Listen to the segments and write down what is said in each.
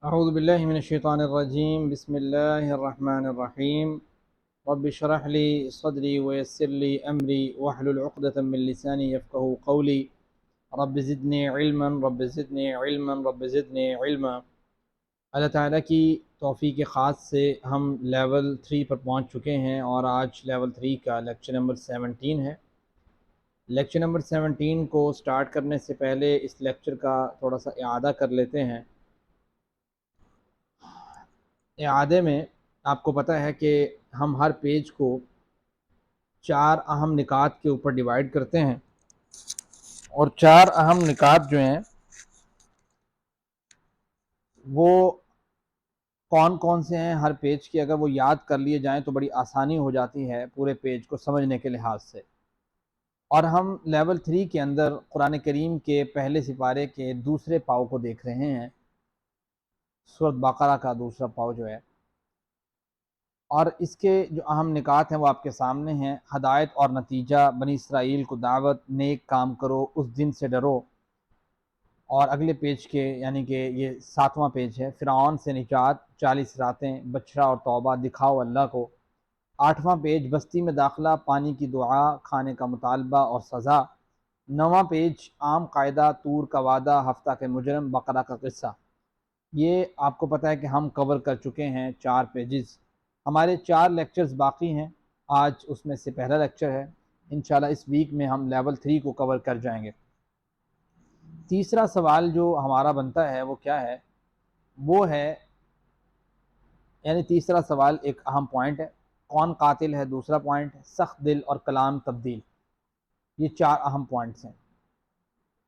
اعوذ باللہ من الشیطان الرجیم بسم اللہ الرحمن الرحیم رب اشرح لی صدری ویسر لی امری واحلل عقدۃ من لسانی یفقہوا قولی رب زدنی علما رب زدنی علما رب زدنی علما۔ اللہ تعالیٰ کی توفیق خاص سے ہم لیول 3 پر پہنچ چکے ہیں اور آج لیول 3 کا لیکچر نمبر 17 ہے۔ لیکچر نمبر 17 کو سٹارٹ کرنے سے پہلے اس لیکچر کا تھوڑا سا اعادہ کر لیتے ہیں۔ اعادے میں آپ کو پتہ ہے کہ ہم ہر پیج کو 4 اہم نکات کے اوپر ڈیوائیڈ کرتے ہیں، اور 4 اہم نکات جو ہیں وہ کون کون سے ہیں ہر پیج کے، اگر وہ یاد کر لیے جائیں تو بڑی آسانی ہو جاتی ہے پورے پیج کو سمجھنے کے لحاظ سے۔ اور ہم لیول 3 کے اندر قرآن کریم کے پہلے سپارے کے دوسرے پاؤ کو دیکھ رہے ہیں، سورۃ بقرہ کا دوسرا پاؤ جو ہے، اور اس کے جو اہم نکات ہیں وہ آپ کے سامنے ہیں۔ ہدایت اور نتیجہ، بنی اسرائیل کو دعوت، نیک کام کرو، اس دن سے ڈرو۔ اور اگلے پیج کے یعنی کہ یہ 7واں پیج ہے، فرعون سے نجات، 40 راتیں، بچھڑا اور توبہ، دکھاؤ اللہ کو۔ 8واں پیج، بستی میں داخلہ، پانی کی دعا، کھانے کا مطالبہ اور سزا۔ 9واں پیج، عام قاعدہ، طور کا وعدہ، ہفتہ کے مجرم، بقرہ کا قصہ۔ یہ آپ کو پتہ ہے کہ ہم کور کر چکے ہیں 4 پیجز۔ ہمارے 4 لیکچرز باقی ہیں، آج اس میں سے پہلا لیکچر ہے۔ انشاءاللہ اس ویک میں ہم لیول 3 کو کور کر جائیں گے۔ تیسرا سوال جو ہمارا بنتا ہے وہ کیا ہے؟ وہ ہے یعنی تیسرا سوال ایک اہم پوائنٹ ہے، کون قاتل ہے؟ دوسرا پوائنٹ ہے سخت دل اور کلام تبدیل۔ یہ 4 اہم پوائنٹس ہیں۔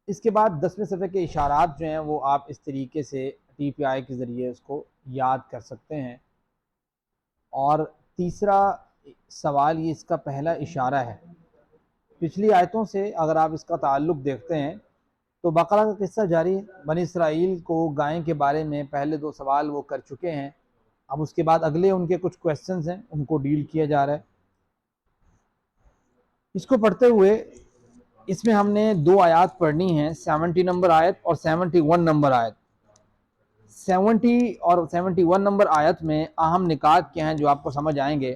اس کے بعد 10ویں صفحے کے اشارات جو ہیں وہ آپ اس طریقے سے ٹی پی آئی کے ذریعے اس کو یاد کر سکتے ہیں۔ اور تیسرا سوال یہ اس کا پہلا اشارہ ہے۔ پچھلی آیتوں سے اگر آپ اس کا تعلق دیکھتے ہیں تو بقرہ کا قصہ جاری ہے۔ بنی اسرائیل کو گائیں کے بارے میں پہلے 2 سوال وہ کر چکے ہیں، اب اس کے بعد اگلے ان کے کچھ کویسچنز ہیں، ان کو ڈیل کیا جا رہا ہے۔ اس کو پڑھتے ہوئے اس میں ہم نے 2 آیات پڑھنی ہیں، 70 نمبر آیت اور 71 نمبر آیت۔ 70 اور 71 نمبر آیت میں اہم نکات کیا ہیں جو آپ کو سمجھ آئیں گے؟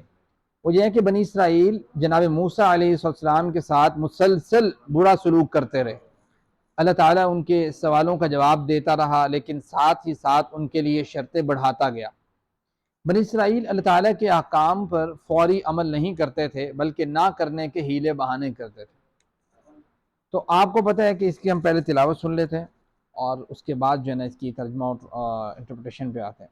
وہ یہ ہے کہ بنی اسرائیل جناب موسیٰ علیہ السلام کے ساتھ مسلسل برا سلوک کرتے رہے۔ اللہ تعالیٰ ان کے سوالوں کا جواب دیتا رہا، لیکن ساتھ ہی ساتھ ان کے لیے شرطیں بڑھاتا گیا۔ بنی اسرائیل اللہ تعالیٰ کے احکام پر فوری عمل نہیں کرتے تھے، بلکہ نہ کرنے کے ہیلے بہانے کرتے تھے۔ تو آپ کو پتہ ہے کہ اس کی ہم پہلے تلاوت سن لیتے ہیں اور اس کے بعد جو ہے نا اس کی ترجمہ اور انٹرپریٹیشن پہ آتے ہیں۔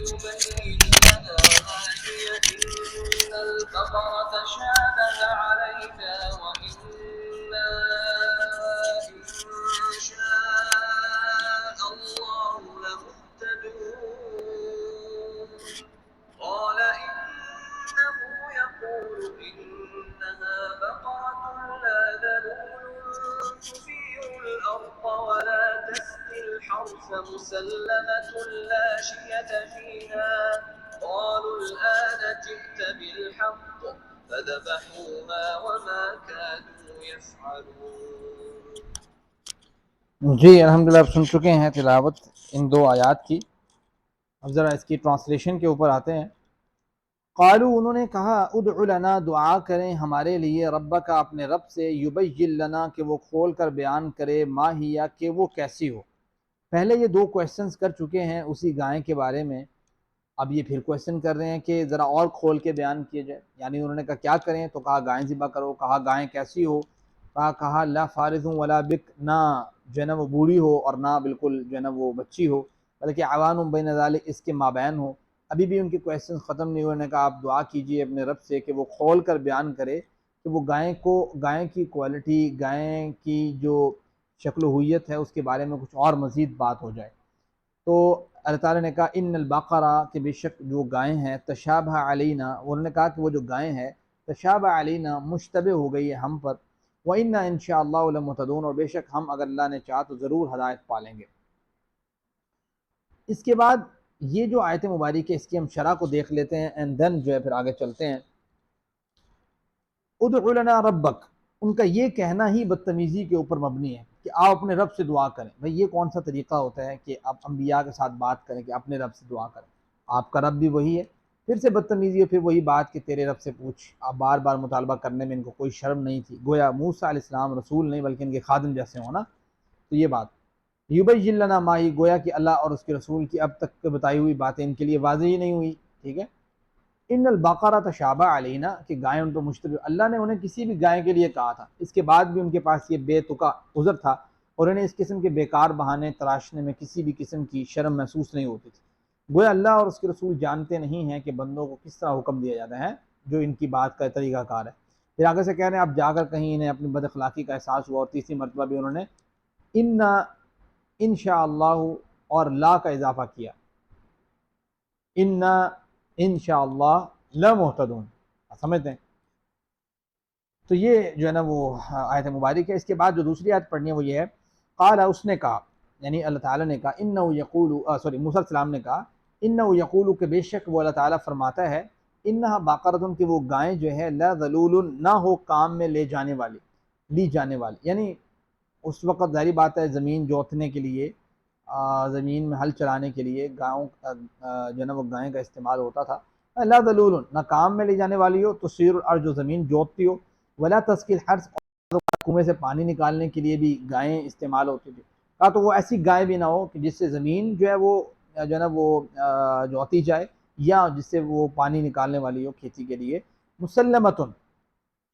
يبين لنا ما هي إن البقرة تشابه علينا وإنا إن شاء الله لمهتدون قال إنه يقول إنها بقرة لا ذلول تثير الأرض ولا تسقي الحرث مسلمة لا شية فيها قالوا الآن جئت بالحق فذبحوها وما كانوا يفعلون۔ جی الحمدللہ آپ سن چکے ہیں تلاوت ان 2 آیات کی۔ اب ذرا اس کی ٹرانسلیشن کے اوپر آتے ہیں۔ قالو انہوں نے کہا ادع لنا دعا کریں ہمارے لیے ربک اپنے رب سے، یبین لنا کہ وہ کھول کر بیان کرے، ما ہیا کہ وہ کیسی ہو۔ پہلے یہ 2 کویسچنز کر چکے ہیں اسی گائے کے بارے میں، اب یہ پھر کویسچن کر رہے ہیں کہ ذرا اور کھول کے بیان کیے جائے۔ یعنی انہوں نے کہا کیا کریں، تو کہا گائیں ذبح کرو، کہا گائیں کیسی ہو، کہا لا فارض ولا بک، نہ جو ہے نا وہ بوڑھی ہو اور نہ بالکل جو ہے نا وہ بچی ہو، بلکہ عوان بین ذالک، اس کے مابین ہو۔ ابھی بھی ان کے کویسچن ختم نہیں ہوئے، نے کہا آپ دعا کیجئے اپنے رب سے کہ وہ کھول کر بیان کرے کہ وہ گائیں کی کوالٹی، گائیں کی جو شکل و ہویت ہے اس کے بارے میں کچھ اور مزید بات ہو جائے۔ تو اللہ تعالیٰ نے کہا ان البقرہ، کہ بے شک جو گائیں ہیں، تشابہ علینا، انہوں نے کہا کہ وہ جو گائیں ہیں تشابہ علینا مشتبہ ہو گئی ہے ہم پر، وَإِنَّا إِن شاء اللَّهُ لَمُهْتَدُونَ، اور بے شک ہم اگر اللہ نے چاہا تو ضرور ہدایت پالیں گے۔ اس کے بعد یہ جو آیت مبارک ہے اس کی ہم شرح کو دیکھ لیتے ہیں، اینڈ دین جو ہے پھر آگے چلتے ہیں۔ ادع لنا ربک، ان کا یہ کہنا ہی بدتمیزی کے اوپر مبنی ہے کہ آپ اپنے رب سے دعا کریں۔ بھئی یہ کون سا طریقہ ہوتا ہے کہ آپ انبیاء کے ساتھ بات کریں کہ اپنے رب سے دعا کریں؟ آپ کا رب بھی وہی ہے، پھر سے بدتمیزی ہے، پھر وہی بات کہ تیرے رب سے پوچھ۔ آپ بار بار مطالبہ کرنے میں ان کو کوئی شرم نہیں تھی، گویا موسیٰ علیہ السلام رسول نہیں بلکہ ان کے خادم جیسے ہونا۔ تو یہ بات یبین لنا ما ہی، گویا کہ اللہ اور اس کے رسول کی اب تک کے بتائی ہوئی باتیں ان کے لیے واضح ہی نہیں ہوئی، ٹھیک ہے۔ ان البقرہ تشابہ علینا، کہ گائے ان پر مشتبہ، اللہ نے انہیں کسی بھی گائے کے لیے کہا تھا، اس کے بعد بھی ان کے پاس یہ بے تکا عذر تھا اور انہیں اس قسم کے بیکار بہانے تراشنے میں کسی بھی قسم کی شرم محسوس نہیں ہوتی تھی۔ گویا اللہ اور اس کے رسول جانتے نہیں ہیں کہ بندوں کو کس طرح حکم دیا جاتا ہے جو ان کی بات کا طریقہ کار ہے۔ پھر آگے سے کہہ رہے ہیں اب جا کر کہیں انہیں اپنی بد اخلاقی کا احساس ہوا، اور تیسری مرتبہ بھی انہوں نے ان شاء اللہ اور لا کا اضافہ کیا، ان شاء اللہ لمہتدون، سمجھتے ہیں؟ تو یہ جو ہے نا وہ آیت مبارک ہے۔ اس کے بعد جو دوسری آیت پڑھنی ہے وہ یہ ہے، قال، اس نے کہا، یعنی اللہ تعالیٰ نے کہا، انہ یقول، موسیٰ علیہ السلام نے کہا، انہ یقول، کہ بے شک وہ اللہ تعالیٰ فرماتا ہے، انہا باقرۃ، کہ وہ گائیں جو ہے، لا ذلول، نہ ہو کام میں لی جانے والی، یعنی اس وقت ظاہری بات ہے زمین جوتنے کے لیے، زمین میں ہل چلانے کے لیے گاؤں جو ہے نا وہ گائیں کا استعمال ہوتا تھا۔ لا ذلول، نہ کام میں لے جانے والی ہو، تثیر الارض، جو زمین جوتتی ہو، ولا تسقی الحرث، کنویں سے پانی نکالنے کے لیے بھی گائیں استعمال ہوتی تھی۔ کہا تو وہ ایسی گائے بھی نہ ہو کہ جس سے زمین جو ہے وہ جوتی جائے، یا جس سے وہ پانی نکالنے والی ہو کھیتی کے لیے، مسلمتن،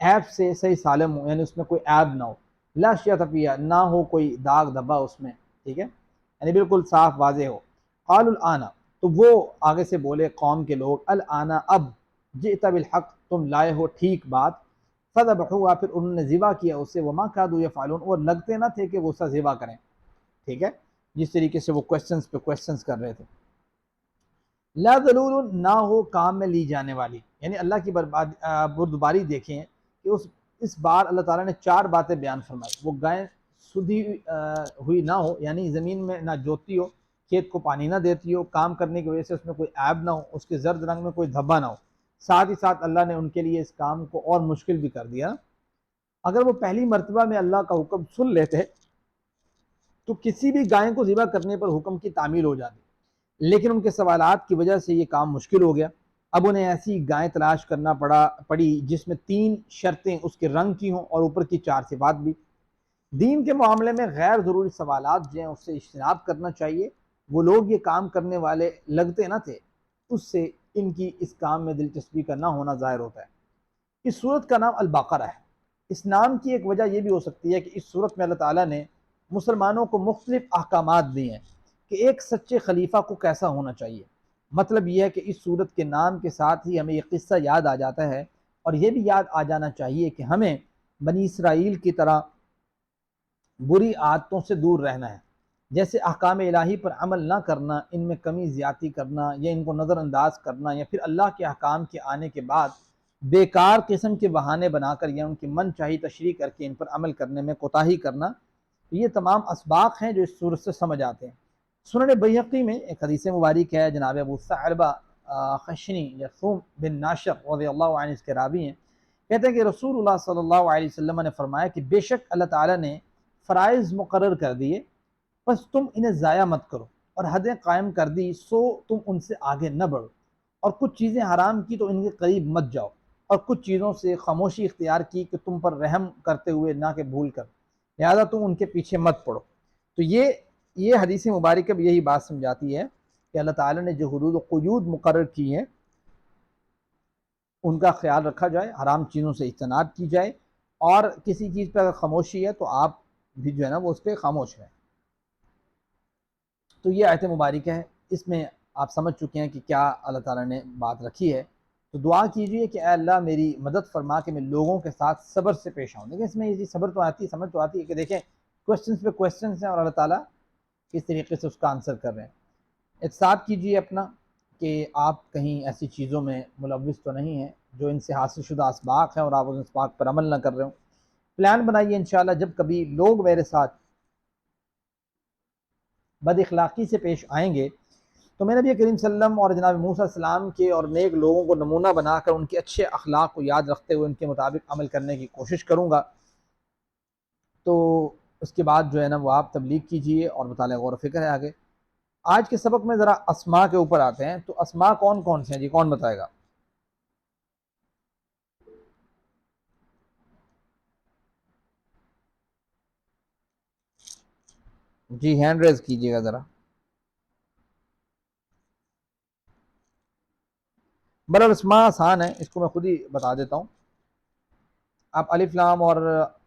عیب سے صحیح سالم ہو، یعنی اس میں کوئی عیب نہ ہو، لا شیۃ فیہا، نہ ہو کوئی داغ دھبا اس میں، ٹھیک ہے، یعنی بالکل صاف واضح ہو۔ قالوا الآن، تو وہ آگے سے بولے قوم کے لوگ، الآن، اب، جئت بالحق، تم لائے ہو ٹھیک بات، فذبحوها، پھر انہوں نے ذبح کیا اسے، وما كادوا يفعلون، اور لگتے نہ تھے کہ وہ اسے ذبح کریں، ٹھیک ہے، جس طریقے سے وہ کوسچنز پہ کوسچنز کر رہے تھے۔ لا ذلول، نہ ہو کام میں لی جانے والی، یعنی اللہ کی بردباری دیکھیں کہ اس بار اللہ تعالیٰ نے 4 باتیں بیان فرمائی۔ وہ گائیں سدھی ہوئی نہ ہو، یعنی زمین میں نہ جوتی ہو، کھیت کو پانی نہ دیتی ہو، کام کرنے کی وجہ سے اس میں کوئی عیب نہ ہو، اس کے زرد رنگ میں کوئی دھبا نہ ہو، ساتھ ہی ساتھ اللہ نے ان کے لیے اس کام کو اور مشکل بھی کر دیا۔ اگر وہ پہلی مرتبہ میں اللہ کا حکم سن لیتے تو کسی بھی گائے کو ذبح کرنے پر حکم کی تعمیل ہو جاتی، لیکن ان کے سوالات کی وجہ سے یہ کام مشکل ہو گیا۔ اب انہیں ایسی گائے تلاش کرنا پڑی جس میں 3 شرطیں اس کے رنگ کی ہوں اور اوپر کی 4 صفات بھی۔ دین کے معاملے میں غیر ضروری سوالات جو ہیں اس سے اجتناب کرنا چاہیے۔ وہ لوگ یہ کام کرنے والے لگتے نہ تھے، اس سے ان کی اس کام میں دلچسپی کا نہ ہونا ظاہر ہوتا ہے۔ اس صورت کا نام البقرہ ہے۔ اس نام کی ایک وجہ یہ بھی ہو سکتی ہے کہ اس صورت میں اللہ تعالیٰ نے مسلمانوں کو مختلف احکامات دیے ہیں کہ ایک سچے خلیفہ کو کیسا ہونا چاہیے۔ مطلب یہ ہے کہ اس صورت کے نام کے ساتھ ہی ہمیں یہ قصہ یاد آ جاتا ہے، اور یہ بھی یاد آ جانا چاہیے کہ ہمیں بنی اسرائیل کی طرح بری عادتوں سے دور رہنا ہے، جیسے احکام الہی پر عمل نہ کرنا، ان میں کمی زیادتی کرنا، یا ان کو نظر انداز کرنا، یا پھر اللہ کے احکام کے آنے کے بعد بیکار قسم کے بہانے بنا کر یا ان کی من چاہی تشریح کر کے ان پر عمل کرنے میں کوتاہی کرنا، یہ تمام اسباق ہیں جو اس صورت سے سمجھ آتے ہیں۔ سنن بیہقی میں ایک حدیث مبارک ہے، جناب ابو ثعلبہ خشنی یثوم بن ناشر رضی اللہ عنہ اس کے راوی ہیں، کہتے ہیں کہ رسول اللہ صلی اللہ علیہ وسلم نے فرمایا کہ بے شک اللہ تعالیٰ نے فرائض مقرر کر دیے، بس تم انہیں ضائع مت کرو، اور حدیں قائم کر دی سو تم ان سے آگے نہ بڑھو، اور کچھ چیزیں حرام کی تو ان کے قریب مت جاؤ، اور کچھ چیزوں سے خاموشی اختیار کی کہ تم پر رحم کرتے ہوئے نہ کہ بھول کر، لہذا تم ان کے پیچھے مت پڑو۔ تو یہ حدیث مبارکہ بھی یہی بات سمجھاتی ہے کہ اللہ تعالیٰ نے جو حدود و قیود مقرر کی ہیں ان کا خیال رکھا جائے، حرام چیزوں سے اجتناب کی جائے، اور کسی چیز پہ اگر خاموشی ہے تو آپ بھی جو ہے نا وہ اس پہ خاموش رہیں۔ تو یہ آیت مبارکہ ہے، اس میں آپ سمجھ چکے ہیں کہ کیا اللہ تعالیٰ نے بات رکھی ہے۔ تو دعا کیجئے کہ اے اللہ میری مدد فرما کہ میں لوگوں کے ساتھ صبر سے پیش آؤں۔ دیکھیں اس میں یہ صبر تو آتی ہے، سمجھ تو آتی ہے کہ دیکھیں کوسچنز پہ کوسچنز ہیں اور اللہ تعالیٰ کس طریقے سے اس کا آنسر کر رہے ہیں۔ احتساب کیجئے اپنا کہ آپ کہیں ایسی چیزوں میں ملوث تو نہیں ہیں جو ان سے حاصل شدہ اسباق ہیں اور آپ اس اسباق پر عمل نہ کر رہے ہوں. پلان بنائیے انشاءاللہ جب کبھی لوگ میرے ساتھ بد اخلاقی سے پیش آئیں گے تو میں نبی کریم صلی اللہ علیہ وسلم اور جناب موسیٰ علیہ السلام کے اور نیک لوگوں کو نمونہ بنا کر ان کے اچھے اخلاق کو یاد رکھتے ہوئے ان کے مطابق عمل کرنے کی کوشش کروں گا. تو اس کے بعد جو ہے نا وہ آپ تبلیغ کیجئے اور مطالعہ غور و فکر ہے آگے. آج کے سبق میں ذرا اسماء کے اوپر آتے ہیں. تو اسماء کون کون سے ہیں جی؟ کون بتائے گا؟ جی ہینڈ ریز کیجئے گا ذرا. برابر اسماء آسان ہے، اس کو میں خود ہی بتا دیتا ہوں. آپ الف لام اور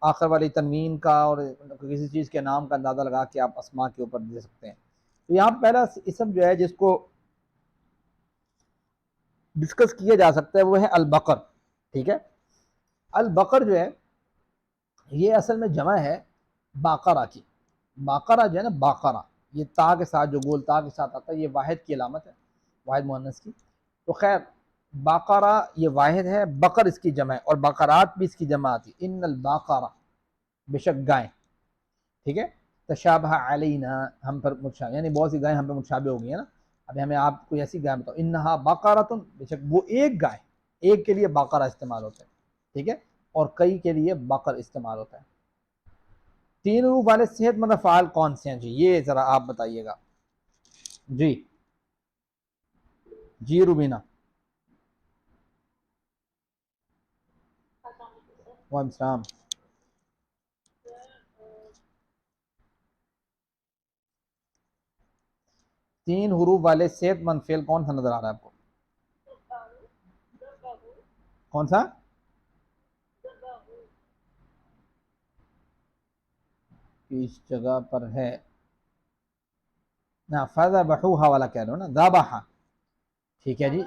آخر والی تنوین کا اور کسی چیز کے نام کا اندازہ لگا کے آپ اسماء کے اوپر دے سکتے ہیں. تو یہاں پہلا اسم جو ہے جس کو ڈسکس کیا جا سکتا ہے وہ ہے البقر. ٹھیک ہے، البقر جو ہے یہ اصل میں جمع ہے باقرہ کی. باقرہ جو ہے نا، باقرہ، یہ تا کے ساتھ جو گول تا کے ساتھ آتا ہے یہ واحد کی علامت ہے، واحد مؤنث کی. تو خیر باقرہ یہ واحد ہے، بقر اس کی جمع ہے، اور بقرات بھی اس کی جمع آتی. ان الباقرہ، بے شک گائیں. ٹھیک ہے، تشابہ علینا، ہم پر متشابہ، یعنی بہت سی گائیں ہم پہ متشابہ ہو گئی ہیں نا. ابھی ہمیں آپ کو ایسی گائے بتاؤ، انہا بقرۃ، بے شک وہ ایک گائے. ایک کے لیے باقرہ استعمال ہوتا ہے، ٹھیک ہے، اور کئی کے لیے بقر استعمال ہوتا ہے. تین روح والے صحت مند افعال کون سے ہیں جی؟ یہ ذرا آپ بتائیے گا. جی جی روبینہ. وعلیکم السلام. تین حروف والے صحت مند فعل کون سا نظر آ رہا ہے آپ کو؟ کون سا؟ کس جگہ پر ہے؟ نا فذبحوها والا کہہ رہے ہو نا، ذبح. ٹھیک ہے جی،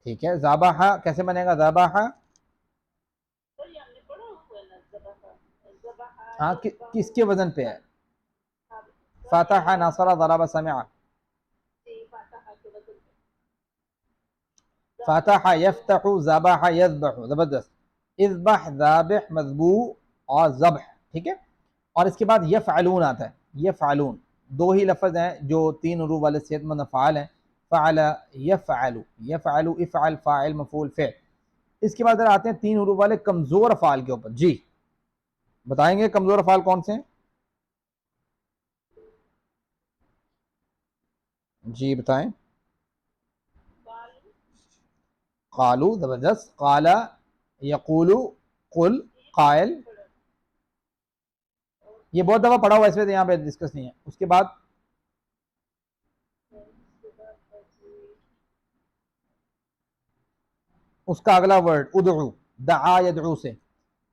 ٹھیک ہے. ذبح کیسے بنے گا؟ ذبح، ہاں کس کے وزن پہ ہے؟ فتح، نصر، ضرب، سمع. فتح یفتح، ذبح یذبح، زبردست. اذبح، ذابح، مذبوح اور ذبح. ٹھیک ہے، اور اس کے بعد یفعلون آتا ہے. یفعلون دو ہی لفظ ہیں جو تین حروف والے صحت مند افعال ہیں. فعل، یفعل، یفعل، افعل، فاعل، مفعول، فعل. اس کے بعد ذرا آتے ہیں تین حروف والے کمزور افعال کے اوپر. جی بتائیں گے کمزور افعال کون سے ہیں؟ جی بتائیں. قالو، زبردست. قال، یقول، قل، قائل. یہ بہت دفعہ پڑھا ہوا ہے، اس وجہ یہاں پہ ڈسکس نہیں ہے. اس کے بعد اس کا اگلا ورڈ ادعو، دعا یدعو سے.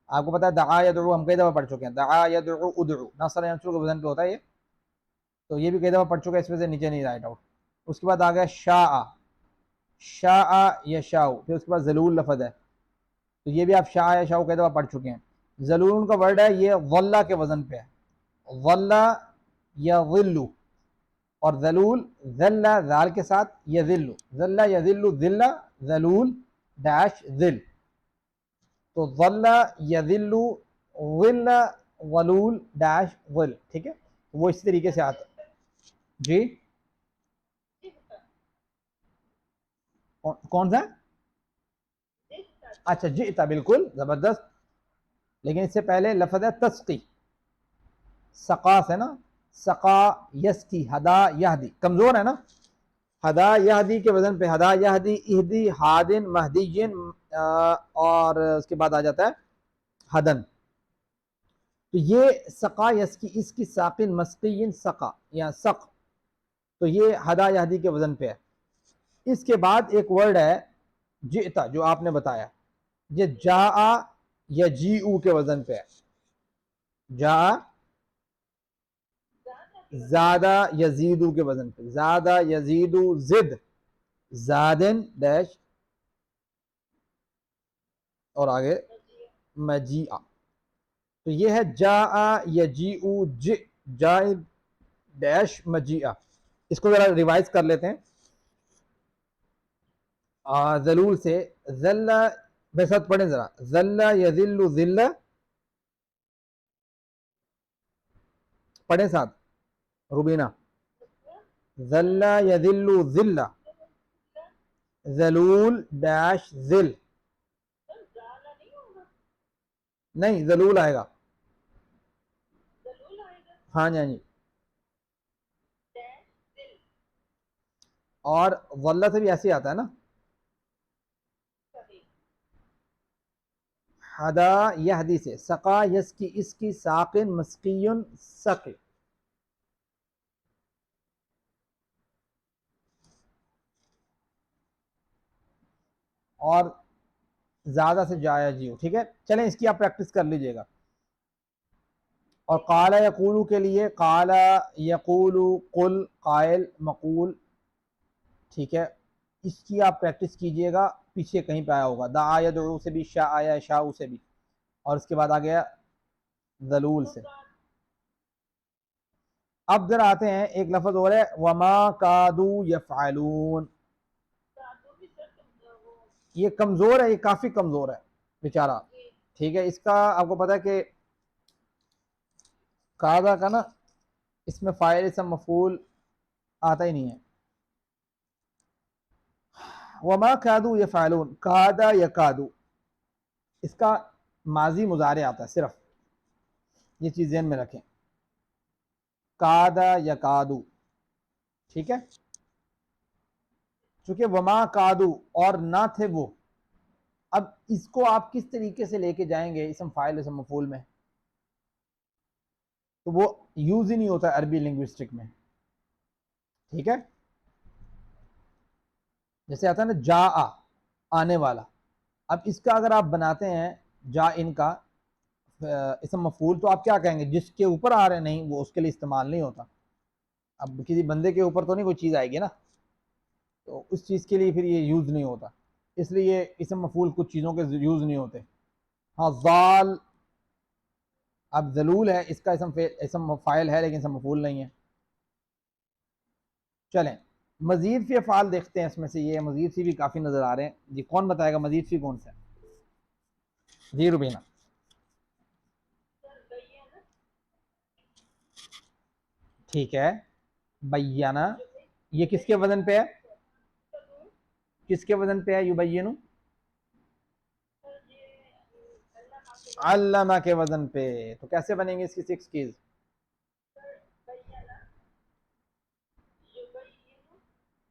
آپ کو پتا ہے دعا یدعو ہم کئی دفعہ پڑھ چکے ہیں. دعا یدعو ادعو، نصر ینصر کے وزن پہ ہوتا ہے یہ، تو یہ بھی کئی دفعہ پڑھ چکے ہیں، اس وجہ سے نیچے نہیں رائٹ آؤٹ. اس کے بعد آ گیا شاء، شاء یشاء، پھر اس کے بعد ذلول لفظ ہے، تو یہ بھی آپ شاء یشاء کئی دفعہ پڑھ چکے ہیں. ذلول کا ورڈ ہے یہ ظل کے وزن پہ ہے، ظل یظل، اور ذلول ذل ذال کے ساتھ یذل، ذل یذل ذل، ذلول ڈیش ذل. تو ظل یذل ظل ظلول ڈیش ظل. ٹھیک ہے، وہ اسی طریقے سے آتا ہے. جی کون سا؟ اچھا جئتا، بالکل زبردست. لیکن اس سے پہلے لفظ ہے تسقی، سقا سے نا، سقا یسقی، ہدا یہدی، کمزور ہے نا. ہدا یہدی کے وزن پہ ہدا یہدی، اہدی، ہادن، مہدیین، اور اس کے بعد آ جاتا ہے ہدن. تو یہ سقا یسقی، اس کی ساقن مسقین سقا یا سق، تو یہ ہدا یہدی کے وزن پہ ہے. اس کے بعد ایک ورڈ ہے جئتا جو آپ نے بتایا، یہ جاء یجیء کے وزن پہ ہے. جاء زادہ یزیدو کے وزن پہ، زادہ یزیدو زد، زادن ڈیش اور آگے مجیع. تو یہ ہے جاء یجیء، جاء ڈیش مجیع. اس کو ذرا ریوائز کر لیتے ہیں. ذلول سے ذل بے ساتھ پڑھیں ذرا. ذل یذل ذل، پڑھیں ساتھ روبینہ. ذل یذل ذل، ذلول ڈیش ذل، نہیں ذلول آئے گا. ہاں جی ہاں جی. اور ظل سے بھی ایسے ہی آتا ہے نا. ہدا یہدی سے، سقا یسقی اس کی، ساقن مسقیون سقی. اور زیادہ سے جایا جیو. ٹھیک ہے چلیں اس کی آپ پریکٹس کر لیجئے گا. اور قال یقولو کے لیے قال یقولو، قل قائل مقول. ٹھیک ہے اس کی آپ پریکٹس کیجئے گا، پیچھے کہیں پہ آیا ہوگا. دعا یدعو سے بھی شاء آیا، شاء سے بھی، اور اس کے بعد آ گیا ذلول سے. اب ذرا آتے ہیں ایک لفظ اور ہے وما کادو یفعلون. یہ کمزور ہے، یہ کافی کمزور ہے بیچارہ. ٹھیک ہے اس کا آپ کو پتا ہے کہ قاعدہ کا نا اس میں فاعل اسم مفعول آتا ہی نہیں ہے. وما کادو یفعلون، کادا یکادو، اس کا ماضی مضارع آتا ہے صرف، یہ چیز ذہن میں رکھیں. کادا یکادو. ٹھیک ہے چونکہ وما کادو اور نہ تھے وہ، اب اس کو آپ کس طریقے سے لے کے جائیں گے اسم فاعل اسم مفعول میں، تو وہ یوز ہی نہیں ہوتا عربی لنگوسٹک میں. ٹھیک ہے جیسے آتا ہے نا جا آنے والا. اب اس کا اگر آپ بناتے ہیں جا ان کا اسم مفعول تو آپ کیا کہیں گے؟ جس کے اوپر آ رہے نہیں وہ اس کے لیے استعمال نہیں ہوتا. اب کسی بندے کے اوپر تو نہیں کوئی چیز آئے گی نا، تو اس چیز کے لیے پھر یہ یوز نہیں ہوتا. اس لیے اسم مفعول کچھ چیزوں کے یوز نہیں ہوتے. ہاں ضال، اب ذلول ہے اس کا اسم فاعل ہے لیکن اسم مفعول نہیں ہے. چلیں مزید فی افعال دیکھتے ہیں. اس میں سے یہ مزید فی بھی کافی نظر آ رہے ہیں. جی کون بتائے گا مزید فی کون سا ہے؟ جی روبینہ. ٹھیک ہے بیانہ، یہ کس کے وزن پہ ہے؟ کس کے وزن پہ ہے یبینو؟ علامہ کے وزن پہ. تو کیسے بنیں گے اس کی 6 کیز؟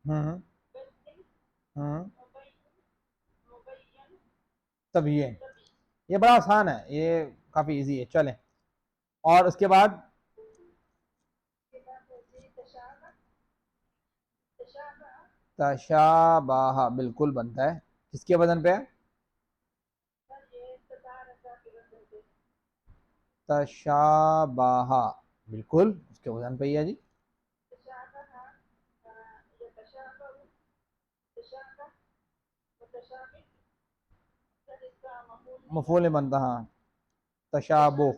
ہوں ہوں تبیین. یہ بڑا آسان ہے، یہ کافی ایزی ہے. چلیں اور اس کے بعد تشابہ بالکل بنتا ہے. کس کے وزن پہ ہے؟ تشابہ بالکل اس کے وزن پہ ہی ہے جی. مفعول نہیں بنتا ہاں. تشابہ.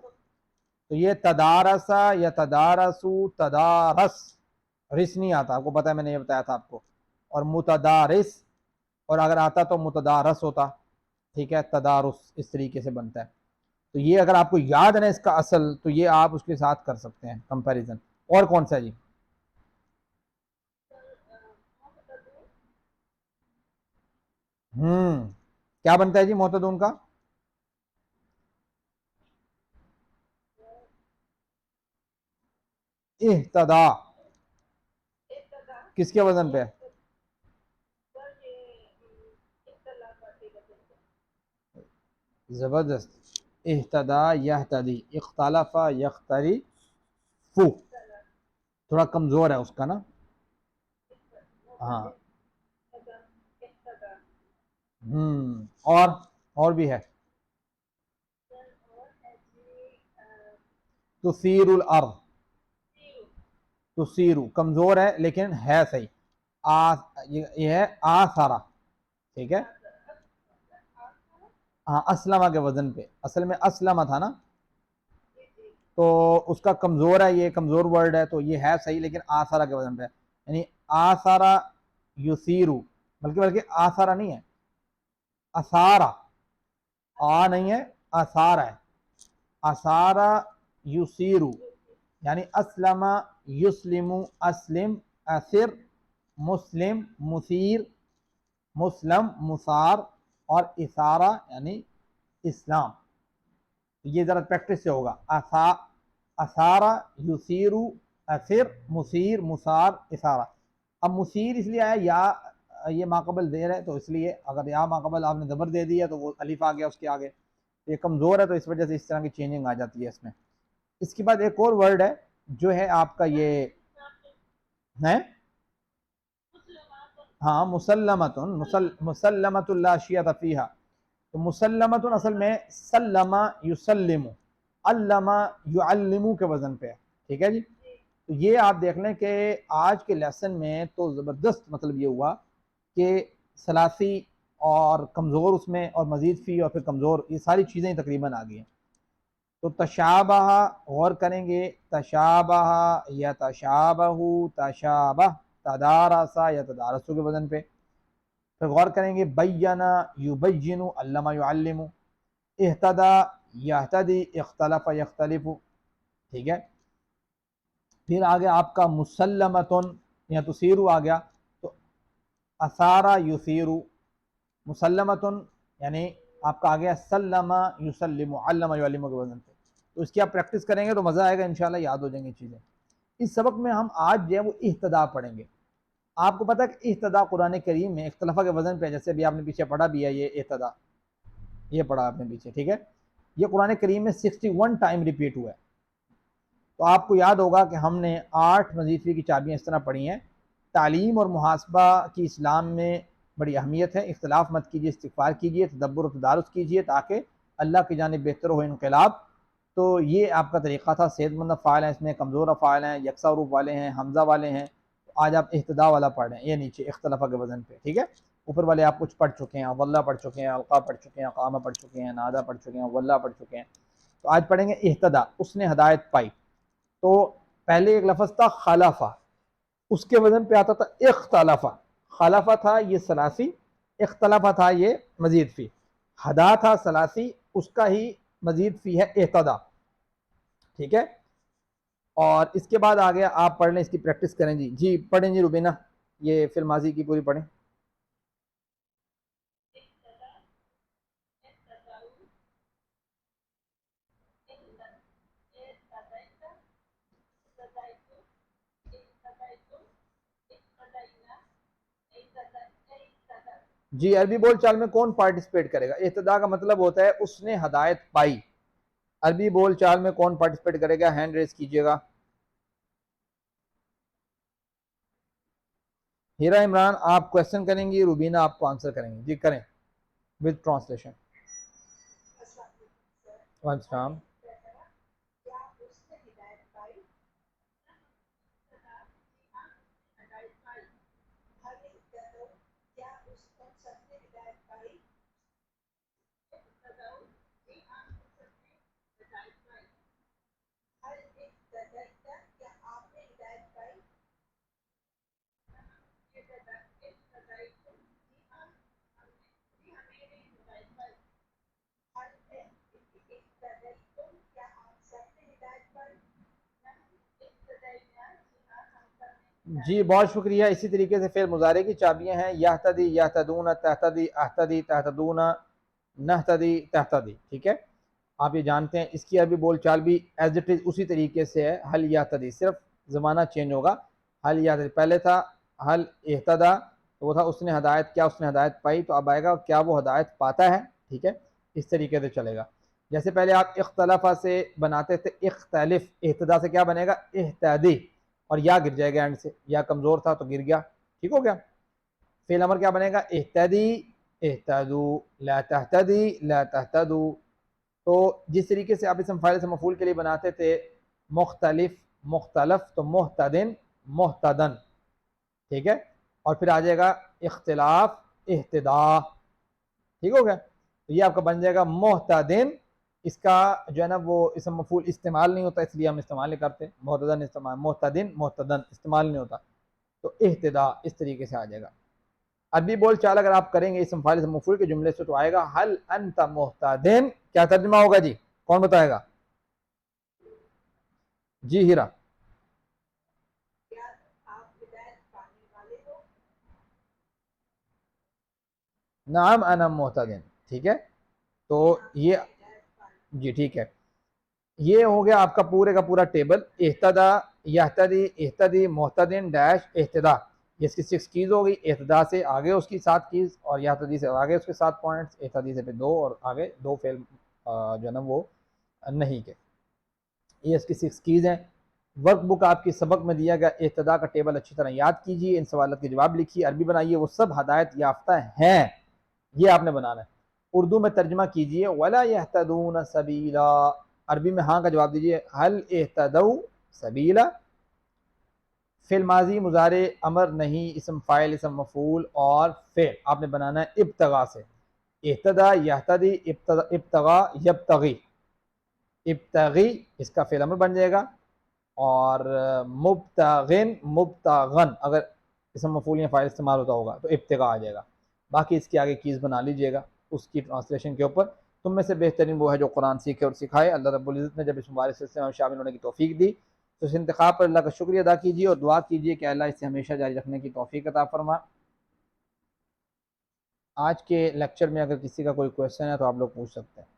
تو یہ تدارسا یا تدارسو، تدارس، رس نہیں آتا آپ کو پتا ہے، میں نے یہ بتایا تھا آپ کو. اور متدارس، اور اگر آتا تو متدارس ہوتا. ٹھیک ہے تدارس اس طریقے سے بنتا ہے. تو یہ اگر آپ کو یاد ہے نا اس کا اصل، تو یہ آپ اس کے ساتھ کر سکتے ہیں کمپیریزن. اور کون سا ہے جی؟ کیا بنتا ہے جی معتدون کا؟ اہتدا. کس کے وزن پہ؟ زبردست. اہتدا یہتدی، اختلف یختلف، تھوڑا کمزور ہے اس کا نا. ہاں اور بھی ہے. تثیر الارض، تثیرو کمزور ہے لیکن ہے صحیح. یہ ہے آثارا. ٹھیک ہے ہاں اسلمہ کے وزن پہ. اصل میں اسلمہ تھا نا، تو اس کا کمزور ہے، یہ کمزور ورڈ ہے، تو یہ ہے صحیح لیکن آثارا کے وزن پہ. یعنی آثارا یثیرو، بلکہ آثارا نہیں ہے، اثارا. آ نہیں ہے، اثارہ ہے، اثارہ یسیرو، یعنی اسلم یسلم، اسلم، اثر، مسلم، مثیر، مسلم، مسار، اور اثارہ یعنی اسلام. یہ ذرا پریکٹس سے ہوگا. اثارہ، یثیرو، اثر، مثیر، مسار، اثارہ. اب مثیر اس لیے آیا یا یہ ماقبل زیر ہے تو اس لیے، اگر یا ماقبل آپ نے زبر دے دیا تو وہ الف آ گیا اس کے آگے. یہ کمزور ہے تو اس وجہ سے اس طرح کی چینجنگ آ جاتی ہے اس میں. اس کے بعد ایک اور ورڈ ہے جو ہے آپ کا یہ ہے، ہاں مسلمتن، مسلمت لا شیۃ فیہا. تو مسلمتن اصل میں سلم یسلم، علم یعلم کے وزن پہ ہے. ٹھیک ہے جی. تو یہ آپ دیکھ لیں کہ آج کے لیسن میں تو زبردست مطلب یہ ہوا کہ ثلاثی اور کمزور اس میں، اور مزید فی اور پھر کمزور، یہ ساری چیزیں تقریباً آ گئی ہیں. تو تشابہ، غور کریں گے، تشابہ یتشابہ، تشابہ، تدارسا یتدارسو کے وزن پہ. پھر غور کریں گے بینا یبین، علم یعلم، اہتدا یہتدی، اختلف یختلف. ٹھیک ہے. پھر آگے آپ کا مسلمتن یا تسیرو آ گیا، تو اثارہ یثیرو، مسلمتن یعنی آپ کا آ گیا سلم یسلم، علم یعلم کے وزن پہ. تو اس کی آپ پریکٹس کریں گے تو مزہ آئے گا انشاءاللہ، یاد ہو جائیں گی چیزیں. اس سبق میں ہم آج جو ہے وہ اہتدا پڑھیں گے. آپ کو پتہ ہے کہ اہتدا قرآن کریم میں اختلافہ کے وزن پہ، جیسے ابھی آپ نے پیچھے پڑھا بھی ہے یہ اہتدا، یہ پڑھا آپ نے پیچھے. ٹھیک ہے. یہ قرآن کریم میں 61 ٹائم ریپیٹ ہوا ہے. تو آپ کو یاد ہوگا کہ ہم نے 8 مزید فی کی چابیاں اس طرح پڑھی ہیں. تعلیم اور محاسبہ کی اسلام میں بڑی اہمیت ہے. اختلاف مت کیجیے، استغفار کیجیے، تدبر و تدارس کیجیے تاکہ اللہ کی جانب بہتر ہو انقلاب. تو یہ آپ کا طریقہ تھا. صحت مند افعال ہیں اس میں، کمزور افعال ہیں، یکساں حروف والے ہیں، حمزہ والے ہیں. آج آپ اہتدا والا پڑھ رہے ہیں، یہ نیچے اختلافہ کے وزن پہ. ٹھیک ہے. اوپر والے آپ کچھ پڑھ چکے ہیں، واللہ پڑھ چکے ہیں، القا پڑھ چکے ہیں، قامہ پڑھ چکے ہیں، نادہ پڑھ چکے ہیں، واللہ پڑھ چکے ہیں. تو آج پڑھیں گے اہتدا، اس نے ہدایت پائی. تو پہلے ایک لفظ تھا خلافہ، اس کے وزن پہ آتا تھا اختلافہ. خلافہ تھا یہ ثلاثی، اختلافہ تھا یہ مزید فی. ہدا تھا ثلاثی، اس کا ہی مزید فی ہے اہتدا. ٹھیک ہے. اور اس کے بعد آ گیا، آپ پڑھ لیں، اس کی پریکٹس کریں. جی پڑھیں جی روبینہ، یہ فی الماضی کی پوری پڑھیں. جی عربی بول چال میں کون پارٹیسپیٹ کرے گا؟ اہتدا کا مطلب ہوتا ہے اس نے ہدایت پائی. عربی بول چال میں کون پارٹیسپیٹ کرے گا؟ ہینڈ ریز کیجئے گا. ہیرا عمران آپ کویسچن کریں گی، روبینہ آپ کو آنسر کریں گی. جی کریں وتھ ٹرانسلیشن. وعلیکم السلام. جی بہت شکریہ. اسی طریقے سے فعل مضارع کی چابیاں ہیں، یہتدی، یہتدون، تہتدی، اہتدی، تہتدون، نہتدی، تہتدی. ٹھیک ہے. آپ یہ جانتے ہیں. اس کی عربی بول چال بھی ایز اٹ از اسی طریقے سے ہے، حل یہتدی، صرف زمانہ چینج ہوگا. حل یہتدی پہلے تھا، حل اہتدا تو وہ تھا اس نے ہدایت کیا، اس نے ہدایت پائی. تو اب آئے گا کیا وہ ہدایت پاتا ہے. ٹھیک ہے. اس طریقے سے چلے گا. جیسے پہلے آپ اختلافہ سے بناتے تھے اختلف، اہتدا سے کیا بنے گا؟ اہتدی، اور یا گر جائے گا اینڈ سے، یا کمزور تھا تو گر گیا. ٹھیک ہو گیا. فعل امر کیا بنے گا؟ اہتدی، اہتدو، لا تہتدی، لا تہتدو. تو جس طریقے سے آپ اسم فاعل سے مفعول کے لیے بناتے تھے مختلف، مختلف، تو محتدن، محتدن. ٹھیک ہے. اور پھر آ جائے گا اختلاف، اہتدا. ٹھیک ہو گیا. تو یہ آپ کا بن جائے گا محتدن. اس کا جو ہے نا وہ اسم مفعول استعمال نہیں ہوتا، اس لیے ہم استعمال نہیں کرتے. محتدن استعمال، محتدن، محتدن استعمال نہیں ہوتا. تو اہتدا اس طریقے سے آ جائے گا. عربی بول چال اگر آپ کریں گے اسم فاعل اسم مفعول کے جملے سے تو آئے گا حل انت محتدن. کیا ترجمہ ہوگا جی؟ کون بتائے گا؟ جی ہیرا. نعم انا محتدن. ٹھیک ہے، تو یہ جی ٹھیک ہے، یہ ہو گیا آپ کا پورے کا پورا ٹیبل. اہتدا، یہتدی، اہتدی، محتدن ڈیش اہتدا، یہ اس کی 6 کیز ہو گئی. اہتدا سے آگے اس کی 7 کیز، اور یہتدی سے آگے اس کے 7 پوائنٹس، اہتدی سے پھر 2 اور آگے 2 فعل جو ہے نا وہ نہیں کے. یہ اس کی 6 کیز ہیں. ورک بک آپ کی سبق میں دیا گیا اہتدا کا ٹیبل اچھی طرح یاد کیجیے، ان سوالات کے جواب لکھیے، عربی بنائیے، وہ سب ہدایت یافتہ ہیں، یہ آپ نے بنانا ہے. اردو میں ترجمہ کیجیے وَلَا يَهْتَدُونَ سَبِيلًا. عربی میں ہاں کا جواب دیجیے هل اهتدوا سبیلا. فعل ماضی مضارع امر نہیں اسم فاعل اسم مفعول اور فعل آپ نے بنانا ہے ابتغاء سے. اہتدا یہتدی ابتغاء یبتغی. ابتغی اس کا فعل امر بن جائے گا، اور مبتغن مبتغن اگر اسم مفعول یا فاعل استعمال ہوتا ہوگا تو ابتغاء آ جائے گا. باقی اس کی آگے کیز بنا لیجئے گا اس کی ٹرانسلیشن کے اوپر. تم میں سے بہترین وہ ہے جو قرآن سیکھے اور سکھائے. اللہ رب العزت نے جب اس مبارک سلسلے میں شامل ہونے کی توفیق دی تو اس انتخاب پر اللہ کا شکریہ ادا کیجیے اور دعا کیجیے کہ اللہ اسے ہمیشہ جاری رکھنے کی توفیق عطا فرما. آج کے لیکچر میں اگر کسی کا کوئی کویسچن ہے تو آپ لوگ پوچھ سکتے ہیں.